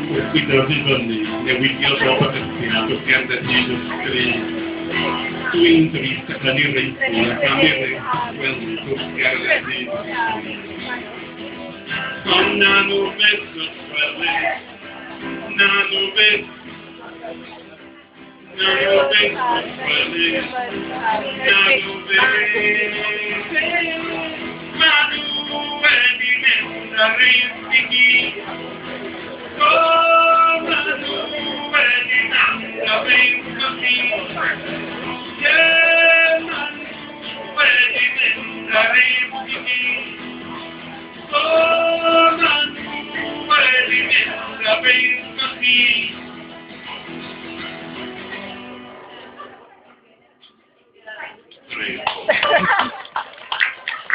Qui te lo dico ne video dopo perché han deciso tu intervista con il regista, cambiare quel toccare di nanu messo quelle nanu messo quelle nanu Manu e di me una resti